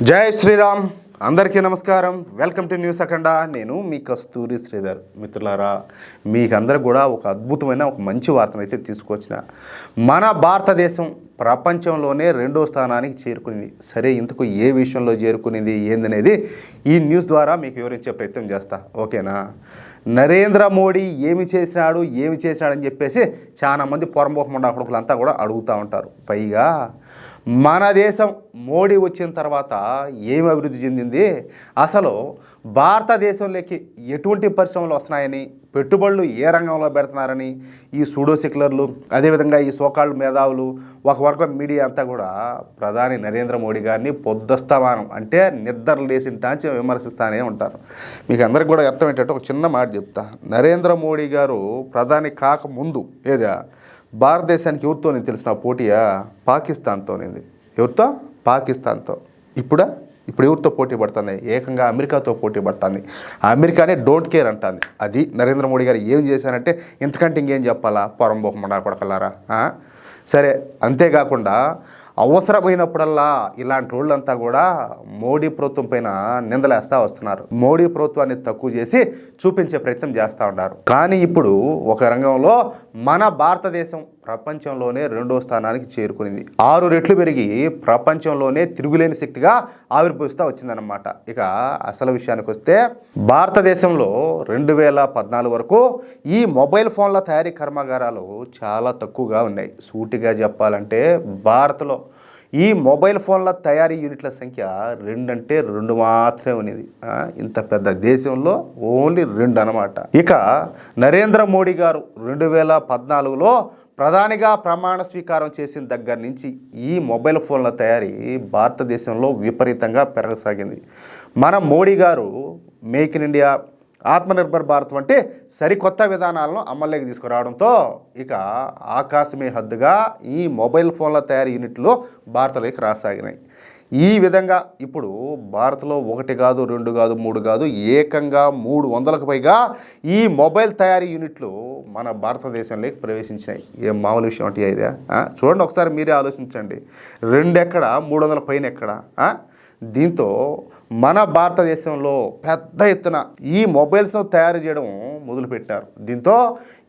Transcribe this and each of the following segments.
జై శ్రీరామ్. అందరికీ నమస్కారం. వెల్కమ్ టు న్యూస్ అఖండ. నేను మీ కస్తూరి శ్రీధర్. మిత్రులారా, మీకందరికి కూడా ఒక అద్భుతమైన ఒక మంచి వార్తను అయితే తీసుకొచ్చిన. మన భారతదేశం ప్రపంచంలోనే 2వ స్థానానికి చేరుకునింది. సరే, ఇంతకు ఏ విషయంలో చేరుకునింది ఏందనేది ఈ న్యూస్ ద్వారా మీకు వివరించే ప్రయత్నం చేస్తా. ఓకేనా? నరేంద్ర మోడీ ఏమి చేసినాడని చెప్పేసి చాలామంది పొరంబోకమండ కొడుకులంతా కూడా అడుగుతూ ఉంటారు. పైగా మన దేశం మోడీ వచ్చిన తర్వాత ఏమి అభివృద్ధి చెందింది, అసలు భారతదేశంలోకి ఎటువంటి పరిశ్రమలు వస్తున్నాయని, పెట్టుబడులు ఏ రంగంలో పెడుతున్నారని ఈ సూడో సెక్యులర్లు, అదేవిధంగా ఈ సోకాళ్ళు మేధావులు, ఒక వర్గం మీడియా అంతా కూడా ప్రధాని నరేంద్ర మోడీ గారిని పొద్దస్తమానం అంటే నిద్ర లేసిన టాంచి విమర్శిస్తానే ఉంటారు. మీకు అందరికి కూడా అర్థం ఏంటంటే ఒక చిన్న మాట చెప్తా. నరేంద్ర మోడీ గారు ప్రధాని కాకముందు భారతదేశానికి ఎవరితో తెలిసిన పోటీయా? పాకిస్తాన్తోనింది. ఎవరితో? పాకిస్తాన్తో. ఇప్పుడు ఎవరితో పోటీ పడుతుంది? ఏకంగా అమెరికాతో పోటీ పడుతుంది. అమెరికానే డోంట్ కేర్ అంటుంది. అది నరేంద్ర మోడీ గారు ఏం చేశారంటే ఇంతకంటే ఇంకేం చెప్పాలా? పొరంబోకమండా కొడకలారా. సరే, అంతేకాకుండా అవసరమైనప్పుడల్లా ఇలాంటి వాళ్ళంతా కూడా మోడీ ప్రభుత్వం పైన నిందలేస్తూ వస్తున్నారు. మోడీ ప్రభుత్వాన్ని తక్కువ చేసి చూపించే ప్రయత్నం చేస్తూ ఉన్నారు. కానీ ఇప్పుడు ఒక రంగంలో మన భారతదేశం ప్రపంచంలోనే 2వ స్థానానికి చేరుకునింది. 6 రెట్లు పెరిగి ప్రపంచంలోనే తిరుగులేని శక్తిగా ఆవిర్భవిస్తూ వచ్చిందన్నమాట. ఇక అసలు విషయానికి వస్తే, భారతదేశంలో 2014 వరకు ఈ మొబైల్ ఫోన్ల తయారీ కర్మాగారాలు చాలా తక్కువగా ఉన్నాయి. సూటిగా చెప్పాలంటే భారత్లో ఈ మొబైల్ ఫోన్ల తయారీ యూనిట్ల సంఖ్య 2 మాత్రమే ఉన్నది. ఇంత పెద్ద దేశంలో ఓన్లీ 2 అన్నమాట. ఇక నరేంద్ర మోడీ గారు 2014లో ప్రధానిగా ప్రమాణ స్వీకారం చేసిన దగ్గర నుంచి ఈ మొబైల్ ఫోన్ల తయారీ భారతదేశంలో విపరీతంగా పెరగసాగింది. మన మోడీ గారు make in India, Atmanirbhar Bharat వంటి సరికొత్త విధానాలను అమల్లోకి తీసుకురావడంతో ఇక ఆకాశమే హద్దుగా ఈ మొబైల్ ఫోన్ల తయారీ యూనిట్లు భారత్లోకి రాసాగినాయి. ఈ విధంగా ఇప్పుడు భారత్లో 1 కాదు, 2 కాదు, 3 కాదు, ఏకంగా 300కు పైగా ఈ మొబైల్ తయారీ యూనిట్లు మన భారతదేశంలోకి ప్రవేశించినాయి. ఏం మామూలు విషయం అంటే ఇదే? చూడండి, ఒకసారి మీరే ఆలోచించండి. 2 ఎక్కడ, 300 పైన ఎక్కడ? దీంతో మన భారతదేశంలో పెద్ద ఎత్తున ఈ మొబైల్స్ను తయారు చేయడం మొదలుపెట్టారు. దీంతో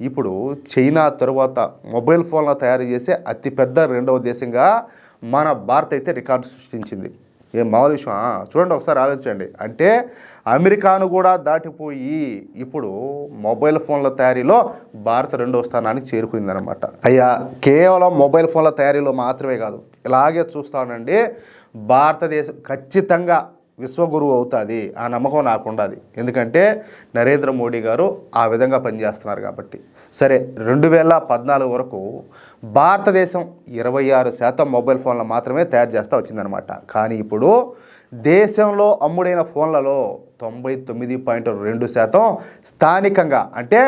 ఇప్పుడు చైనా తరువాత మొబైల్ ఫోన్ల తయారు చేసే అతిపెద్ద 2వ దేశంగా మన భారత్ అయితే రికార్డు సృష్టించింది. ఏం మామూలు విషయం? చూడండి, ఒకసారి ఆలోచించండి. అంటే అమెరికాను కూడా దాటిపోయి ఇప్పుడు మొబైల్ ఫోన్ల తయారీలో భారత్ 2వ స్థానానికి చేరుకుందనమాట. అయ్యా, కేవలం మొబైల్ ఫోన్ల తయారీలో మాత్రమే కాదు, ఇలాగే చూస్తానండి, భారతదేశం ఖచ్చితంగా విశ్వగురువు అవుతుంది. ఆ నమ్మకం నాకు ఉండదు. ఎందుకంటే నరేంద్ర మోడీ గారు ఆ విధంగా పనిచేస్తున్నారు కాబట్టి. సరే, 2014 వరకు భారతదేశం 26% మొబైల్ ఫోన్లు మాత్రమే తయారు చేస్తూ వచ్చిందనమాట. కానీ ఇప్పుడు దేశంలో అమ్ముడైన ఫోన్లలో 99.2% స్థానికంగా అంటే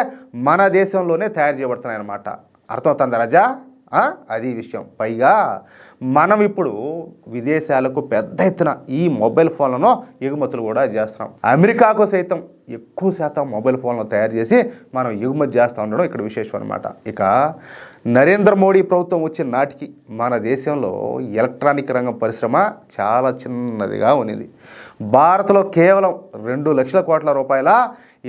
మన దేశంలోనే తయారు చేయబడుతున్నాయి అన్నమాట. అర్థమవుతుందా రాజా? అది విషయం. పైగా మనం ఇప్పుడు విదేశాలకు పెద్ద ఎత్తున ఈ మొబైల్ ఫోన్లను ఎగుమతులు కూడా చేస్తున్నాం. అమెరికాకు సైతం ఎక్కువ శాతం మొబైల్ ఫోన్లను తయారు చేసి మనం ఎగుమతి చేస్తూ ఉండడం ఇక్కడ విశేషం అనమాట. ఇక నరేంద్ర మోడీ ప్రభుత్వం వచ్చిన నాటికి మన దేశంలో ఎలక్ట్రానిక్ రంగం పరిశ్రమ చాలా చిన్నదిగా ఉన్నది. భారత్లో కేవలం 2 లక్షల కోట్ల రూపాయల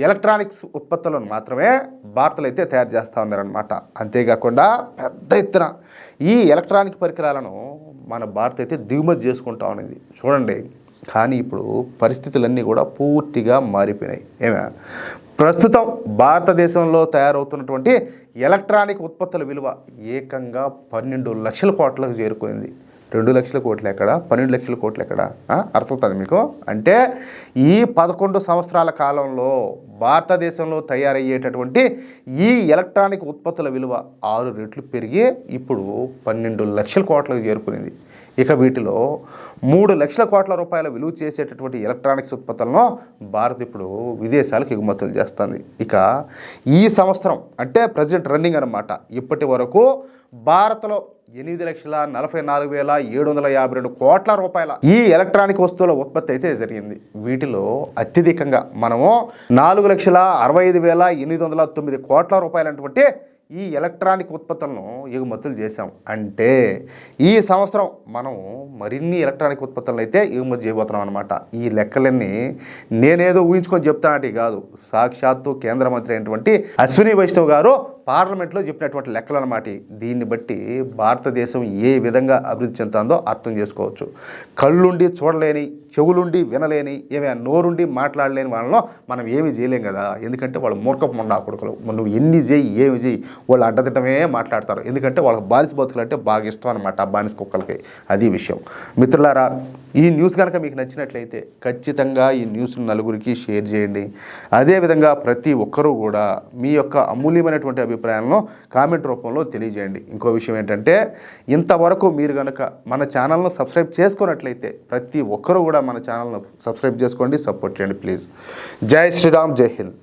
ఎలక్ట్రానిక్స్ ఉత్పత్తులను మాత్రమే భారత్లో అయితే తయారు చేస్తూ ఉన్నారనమాట. అంతేకాకుండా పెద్ద ఎత్తున ఈ ఎలక్ట్రానిక్ పరికరాలను మన భారత్ అయితే దిగుమతి చేసుకుంటా ఉన్నది. చూడండి, కానీ ఇప్పుడు పరిస్థితులన్నీ కూడా పూర్తిగా మారిపోయినాయి. ప్రస్తుతం భారతదేశంలో తయారవుతున్నటువంటి ఎలక్ట్రానిక్ ఉత్పత్తుల విలువ ఏకంగా 12 లక్షల కోట్లకు చేరుకుంది. 2 లక్షల కోట్లు ఎక్కడ, 12 లక్షల కోట్లు ఎక్కడ? అర్థమవుతుంది మీకు? అంటే ఈ 11 సంవత్సరాల కాలంలో భారతదేశంలో తయారయ్యేటటువంటి ఈ ఎలక్ట్రానిక్ ఉత్పత్తుల విలువ 6 రెట్లు పెరిగి ఇప్పుడు 12 లక్షల కోట్లకు చేరుకునింది. ఇక వీటిలో 3 లక్షల కోట్ల రూపాయల విలువ చేసేటటువంటి ఎలక్ట్రానిక్స్ ఉత్పత్తులను భారత్ ఇప్పుడు విదేశాలకు ఎగుమతులు చేస్తుంది. ఇక ఈ సంవత్సరం అంటే ప్రజెంట్ రన్నింగ్ అనమాట, ఇప్పటి వరకు భారత్లో 8,44,752 కోట్ల రూపాయల ఈ ఎలక్ట్రానిక్ వస్తువుల ఉత్పత్తి అయితే జరిగింది. వీటిలో అత్యధికంగా మనము 4,65,809 కోట్ల రూపాయలటువంటి ఈ ఎలక్ట్రానిక్ ఉత్పత్తులను ఎగుమతులు చేశాం అంటే ఈ సంవత్సరం మనం మరిన్ని ఎలక్ట్రానిక్ ఉత్పత్తులను అయితే ఎగుమతి చేయబోతున్నాం అనమాట. ఈ లెక్కలన్నీ నేనేదో ఊహించుకొని చెప్తానంటే కాదు, సాక్షాత్తు కేంద్ర మంత్రి అయినటువంటి అశ్విని వైష్ణవ్ గారు పార్లమెంట్లో చెప్పినటువంటి లెక్కలు అన్నమాట. దీన్ని బట్టి భారతదేశం ఏ విధంగా అభివృద్ధి చెందుతుందో అర్థం చేసుకోవచ్చు. కళ్ళుండి చూడలేని, చెవులుండి వినలేని, ఏమైనా నోరుండి మాట్లాడలేని వాళ్ళలో మనం ఏమీ చేయలేం కదా. ఎందుకంటే వాళ్ళు మూర్ఖపు మొండా కొడుకులు. నువ్వు ఎన్ని చేయి ఏమి చేయి వాళ్ళు అడ్డదిట్టమే మాట్లాడతారు. ఎందుకంటే వాళ్ళకి బానిస బతుకులు అంటే బాగా ఇష్టం అనమాట, ఆ బానిస కుక్కలకి. అది విషయం. మిత్రులారా, ఈ న్యూస్ కనుక మీకు నచ్చినట్లయితే ఖచ్చితంగా ఈ న్యూస్ను నలుగురికి షేర్ చేయండి. అదేవిధంగా ప్రతి ఒక్కరూ కూడా మీ యొక్క అమూల్యమైనటువంటి అభిప్రాయాలను కామెంట్ రూపంలో తెలియజేయండి. ఇంకో విషయం ఏంటంటే, ఇంతవరకు మీరు కనుక మన ఛానల్ను సబ్స్క్రైబ్ చేసుకున్నట్లయితే ప్రతి ఒక్కరూ కూడా మన ఛానల్ను సబ్స్క్రైబ్ చేసుకోండి, సపోర్ట్ చేయండి ప్లీజ్. జై శ్రీరామ్, జై హింద్.